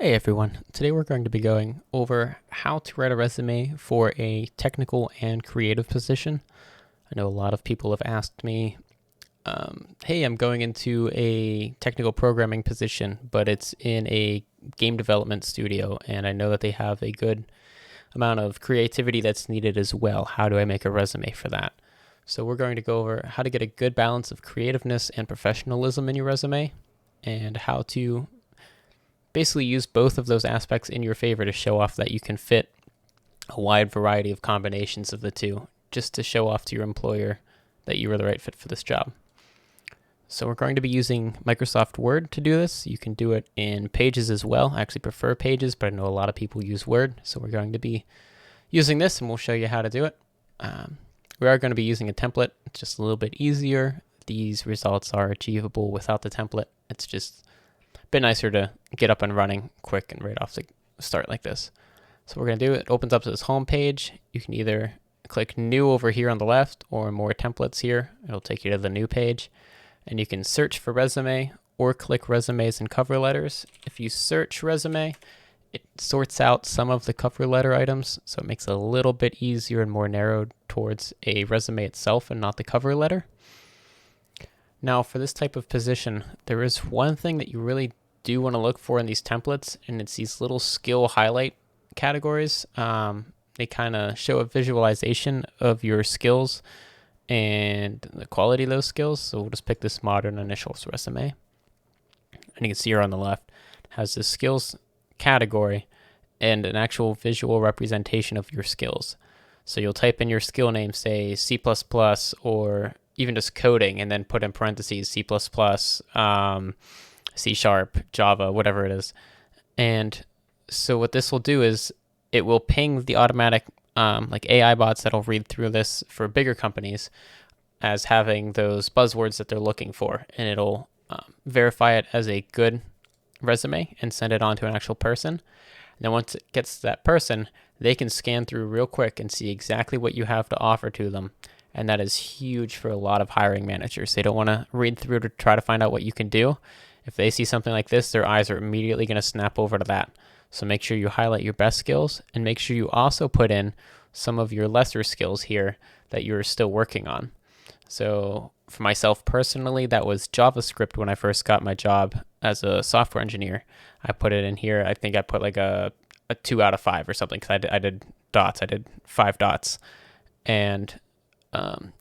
Hey everyone, today we're going to be going over how to write a resume for a technical and creative position. I know a lot of people have asked me, hey, I'm going into a technical programming position, but it's in a game development studio, and I know that they have a good amount of creativity that's needed as well. How do I make a resume for that? So we're going to go over how to get a good balance of creativeness and professionalism in your resume, and how to basically use both of those aspects in your favor to show off that you can fit a wide variety of combinations of the two, just to show off to your employer that you are the right fit for this job. So we're going to be using Microsoft Word to do this. You can do it in Pages as well. I actually prefer Pages, but I know a lot of people use Word. So we're going to be using this, and we'll show you how to do it. We are going to be using a template. It's just a little bit easier. These results are achievable without the template. It's just a bit nicer to get up and running quick and right off the start like this. So we're going to do it opens up to this home page. You can either click new over here on the left or more templates here. It'll take you to the new page, and you can search for resume or click resumes and cover letters. If you search resume, it sorts out some of the cover letter items, so it makes it a little bit easier and more narrowed towards a resume itself and not the cover letter. Now, for this type of position, there is one thing that you really do want to look for in these templates, and it's these little skill highlight categories. They kind of show a visualization of your skills and the quality of those skills. So we'll just pick this modern initials resume. And you can see here on the left, it has the skills category and an actual visual representation of your skills. So you'll type in your skill name, say C++, or even just coding, and then put in parentheses C++, C#, Java, whatever it is. And so what this will do is it will ping the automatic like AI bots that'll read through this for bigger companies as having those buzzwords that they're looking for, and it'll verify it as a good resume and send it on to an actual person. And then once it gets to that person, they can scan through real quick and see exactly what you have to offer to them. And that is huge for a lot of hiring managers. They don't want to read through to try to find out what you can do. If they see something like this, their eyes are immediately going to snap over to that. So make sure you highlight your best skills, and make sure you also put in some of your lesser skills here that you're still working on. So for myself personally, that was JavaScript when I first got my job as a software engineer. I put it in here. I think I put like a 2 out of 5 or something, because I did dots. I did 5 dots. And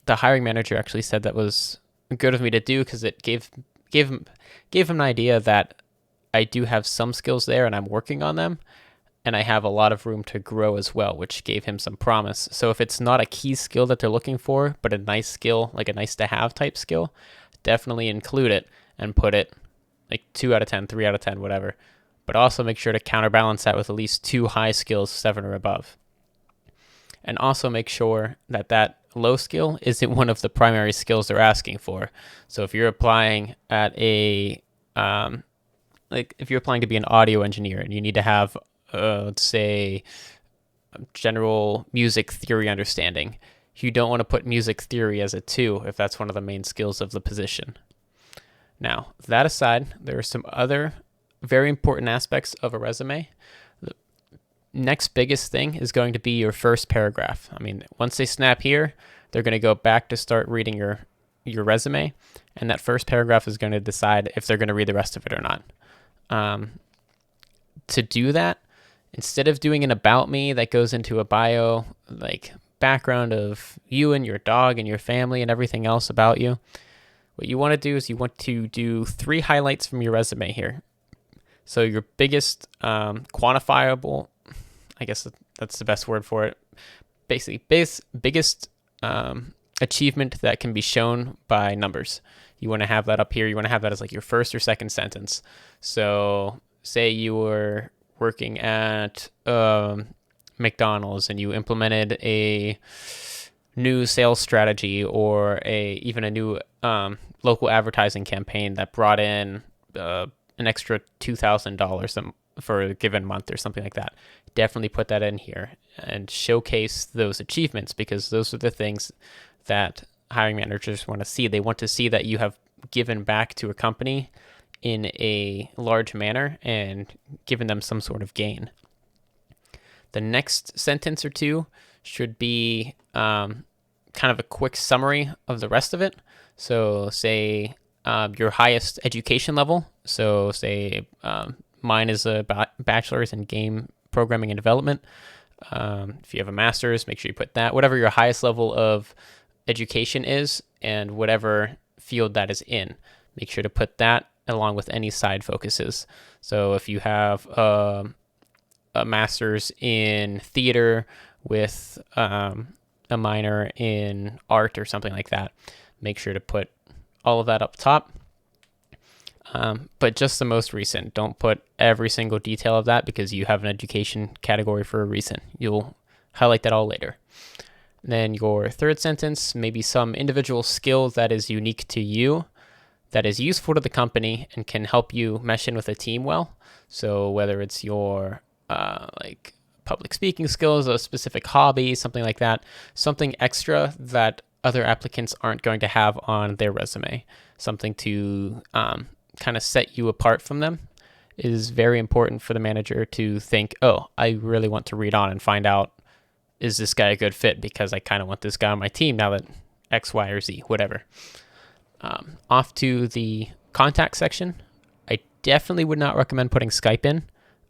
the hiring manager actually said that was good of me to do, because it gave him an idea that I do have some skills there and I'm working on them, and I have a lot of room to grow as well, which gave him some promise. So if it's not a key skill that they're looking for, but a nice skill, like a nice to have type skill, definitely include it and put it like 2 out of 10, 3 out of 10, whatever. But also make sure to counterbalance that with at least 2 high skills, 7 or above. And also make sure that that low skill isn't one of the primary skills they're asking for. So if you're applying at a if you're applying to be an audio engineer and you need to have, let's say, general music theory understanding, you don't want to put music theory as a 2 if that's one of the main skills of the position. Now, that aside, there are some other very important aspects of a resume. The next biggest thing is going to be your first paragraph. I mean, once they snap here, they're going to go back to start reading your resume, and that first paragraph is going to decide if they're going to read the rest of it or not. To do that, instead of doing an about me that goes into a bio, like background of you and your dog and your family and everything else about you, what you want to do is you want to do 3 highlights from your resume here. So your biggest quantifiable, I guess that's the best word for it, basically biggest achievement that can be shown by numbers. You want to have that up here. You want to have that as like your first or second sentence. So say you were working at McDonald's and you implemented a new sales strategy, or even a new local advertising campaign that brought in an extra $2,000 for a given month or something like that. Definitely put that in here and showcase those achievements, because those are the things that hiring managers want to see. They want to see that you have given back to a company in a large manner and given them some sort of gain. The next sentence or two should be kind of a quick summary of the rest of it. So say your highest education level. So say mine is a bachelor's in game programming and development. If you have a master's, make sure you put that. Whatever your highest level of education is and whatever field that is in, make sure to put that along with any side focuses. So if you have a master's in theater with a minor in art or something like that, make sure to put all of that up top. But just the most recent. Don't put every single detail of that because you have an education category for a reason. You'll highlight that all later. Then your third sentence, maybe some individual skill that is unique to you, that is useful to the company and can help you mesh in with a team well. So whether it's your like public speaking skills, a specific hobby, something like that, something extra that other applicants aren't going to have on their resume, something to kind of set you apart from them, is very important for the manager to think, oh, I really want to read on and find out, is this guy a good fit? Because I kind of want this guy on my team now that X, Y, or Z, whatever. Off to the contact section. I definitely would not recommend putting Skype in.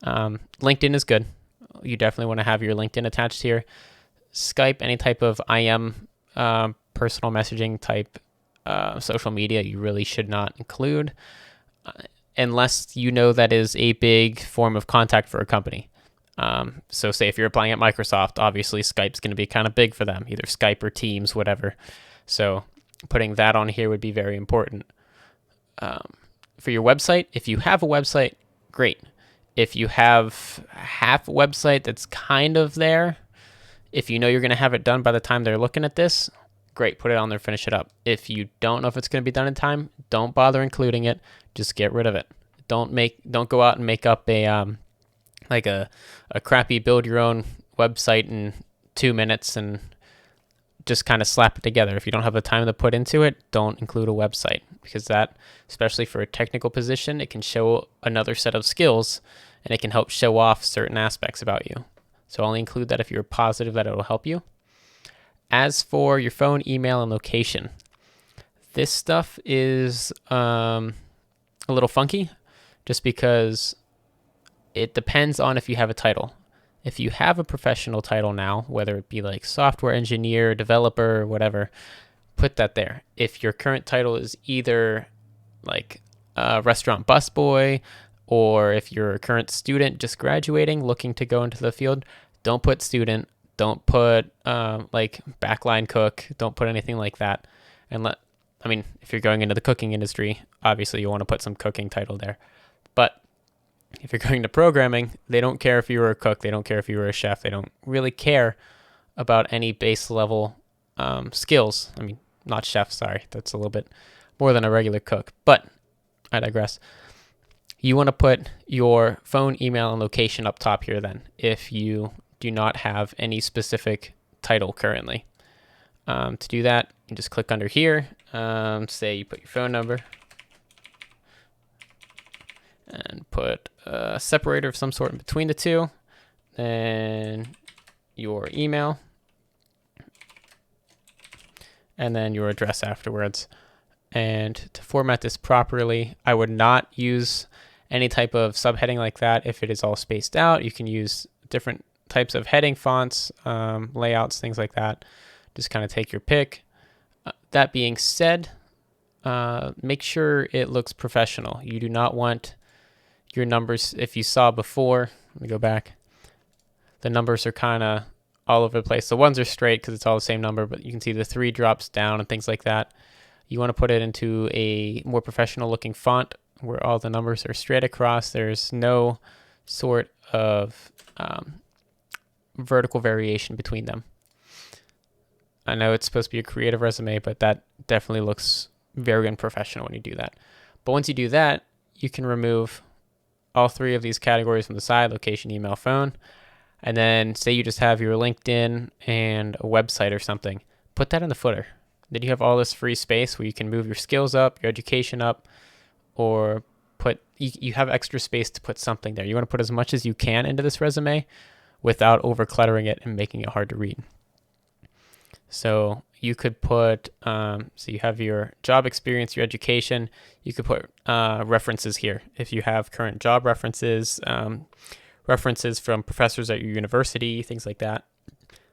LinkedIn is good. You definitely want to have your LinkedIn attached here. Skype, any type of IM, personal messaging type social media, you really should not include unless you know that is a big form of contact for a company. So say if you're applying at Microsoft, obviously Skype's going to be kind of big for them, either Skype or Teams, whatever. So putting that on here would be very important. For your website, if you have a website, great. If you have half a website that's kind of there, if you know you're going to have it done by the time they're looking at this, great, put it on there, finish it up. If you don't know if it's going to be done in time, don't bother including it. Just get rid of it. Don't go out and make up a crappy build your own website in 2 minutes and just kind of slap it together. If you don't have the time to put into it, don't include a website, because that, especially for a technical position, it can show another set of skills and it can help show off certain aspects about you. So only include that if you're positive that it will help you. As for your phone, email, and location, this stuff is a little funky just because it depends on if you have a title. If you have a professional title now, whether it be like software engineer, developer, whatever, put that there. If your current title is either like a restaurant busboy, or if you're a current student just graduating looking to go into the field, don't put student. Don't put like backline cook. Don't put anything like that. If you're going into the cooking industry, obviously you want to put some cooking title there. But if you're going to programming, they don't care if you were a cook. They don't care if you were a chef. They don't really care about any base level skills. Not chef, sorry. That's a little bit more than a regular cook. But I digress. You want to put your phone, email, and location up top here then, if you do not have any specific title currently. To do that, you just click under here. Say you put your phone number and put a separator of some sort in between the two, then your email, and then your address afterwards. And to format this properly, I would not use any type of subheading like that. If it is all spaced out, you can use different types of heading fonts, layouts, things like that. Just kind of take your pick. That being said, make sure it looks professional. You do not want your numbers, if you saw before, let me go back, the numbers are kind of all over the place. The ones are straight because it's all the same number, but you can see the 3 drops down and things like that. You want to put it into a more professional looking font where all the numbers are straight across. There's no sort of vertical variation between them. I know it's supposed to be a creative resume, but that definitely looks very unprofessional when you do that. But once you do that, you can remove all 3 of these categories from the side: location, email, phone. And then say you just have your LinkedIn and a website or something, put that in the footer. Then you have all this free space where you can move your skills up, your education up, or put you have extra space to put something there. You want to put as much as you can into this resume without over cluttering it and making it hard to read. So you could put, so you have your job experience, your education. You could put references here. If you have current job references, references from professors at your university, things like that.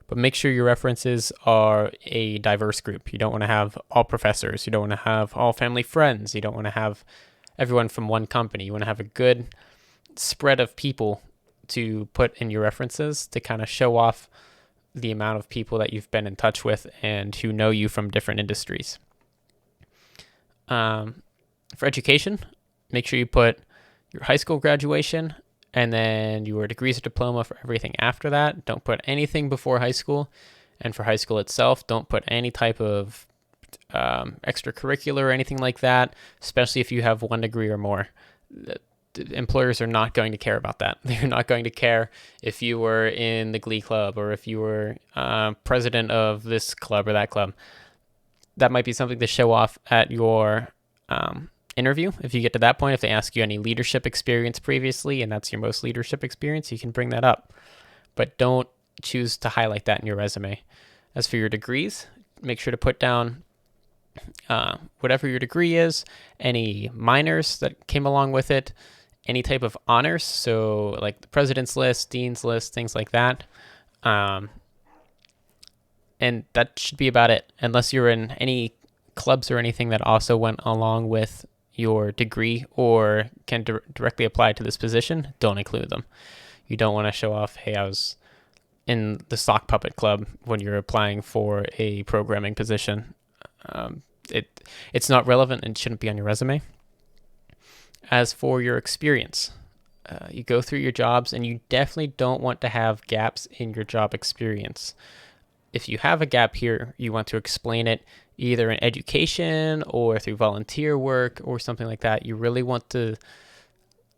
But make sure your references are a diverse group. You don't want to have all professors. You don't want to have all family friends. You don't want to have everyone from one company. You want to have a good spread of people to put in your references to kind of show off the amount of people that you've been in touch with and who know you from different industries. For education, make sure you put your high school graduation and then your degrees or diploma for everything after that. Don't put anything before high school. And for high school itself, don't put any type of extracurricular or anything like that, especially if you have 1 degree or more. Employers are not going to care about that. They're not going to care if you were in the Glee Club or if you were president of this club or that club. That might be something to show off at your interview. If you get to that point, if they ask you any leadership experience previously and that's your most leadership experience, you can bring that up. But don't choose to highlight that in your resume. As for your degrees, make sure to put down whatever your degree is, any minors that came along with it, any type of honors, so like the president's list, dean's list, things like that. And that should be about it, unless you're in any clubs or anything that also went along with your degree or can directly apply to this position. Don't include them. You don't want to show off, hey, I was in the sock puppet club when you're applying for a programming position. It's not relevant and shouldn't be on your resume. As for your experience, you go through your jobs and you definitely don't want to have gaps in your job experience. If you have a gap here, you want to explain it either in education or through volunteer work or something like that. You really want to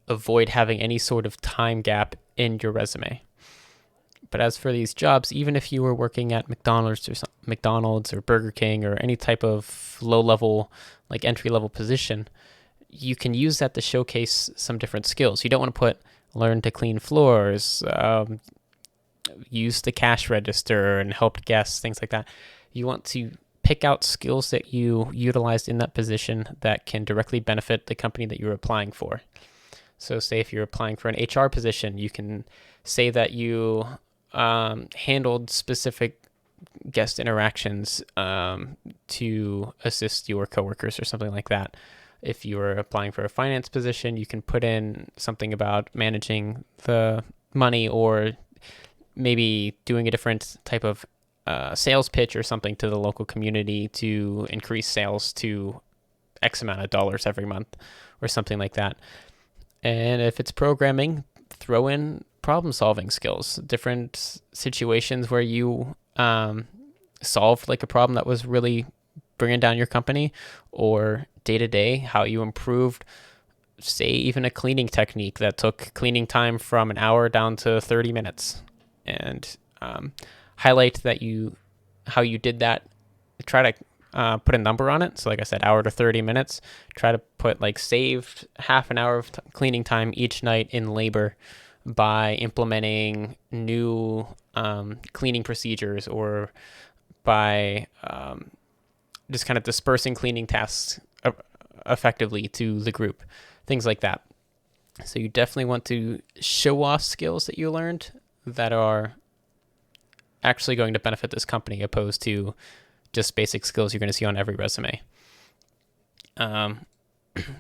avoid having any sort of time gap in your resume. But as for these jobs, even if you were working at McDonald's or Burger King or any type of low-level, like entry-level position, you can use that to showcase some different skills. You don't want to put learn to clean floors, use the cash register and helped guests, things like that. You want to pick out skills that you utilized in that position that can directly benefit the company that you're applying for. So say if you're applying for an HR position, you can say that you handled specific guest interactions to assist your coworkers or something like that. If you were applying for a finance position, you can put in something about managing the money or maybe doing a different type of sales pitch or something to the local community to increase sales to X amount of dollars every month or something like that. And if it's programming, throw in problem-solving skills, different situations where you solved like a problem that was really bringing down your company, or day-to-day, how you improved, say, even a cleaning technique that took cleaning time from an hour down to 30 minutes. And highlight that how you did that. Try to put a number on it. So like I said, hour to 30 minutes. Try to put like saved half an hour of cleaning time each night in labor by implementing new cleaning procedures or by just kind of dispersing cleaning tasks effectively to the group, things like that. So you definitely want to show off skills that you learned that are actually going to benefit this company, opposed to just basic skills you're going to see on every resume.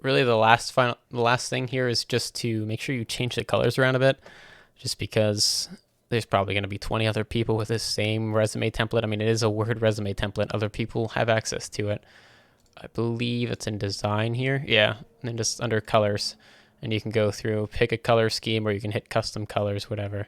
Really, the last thing here is just to make sure you change the colors around a bit, just because there's probably going to be 20 other people with the same resume template. I mean, it is a Word resume template. Other people have access to it. I believe it's in design here. Yeah, and then just under colors. And you can go through, pick a color scheme, or you can hit custom colors, whatever.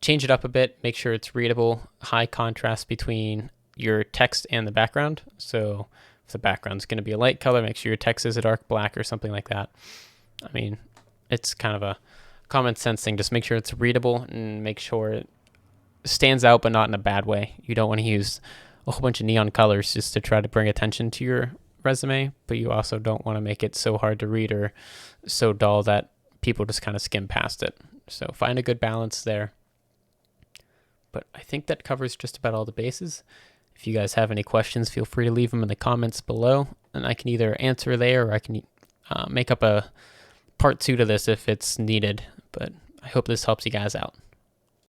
Change it up a bit, make sure it's readable, high contrast between your text and the background. So if the background's going to be a light color, make sure your text is a dark black or something like that. I mean, it's kind of a common sense thing. Just make sure it's readable and make sure it stands out, but not in a bad way. You don't want to use a whole bunch of neon colors just to try to bring attention to your resume, but you also don't want to make it so hard to read or so dull that people just kind of skim past it. So find a good balance there. But I think that covers just about all the bases. If you guys have any questions, feel free to leave them in the comments below, and I can either answer there or I can make up a part 2 to this if it's needed. But I hope this helps you guys out.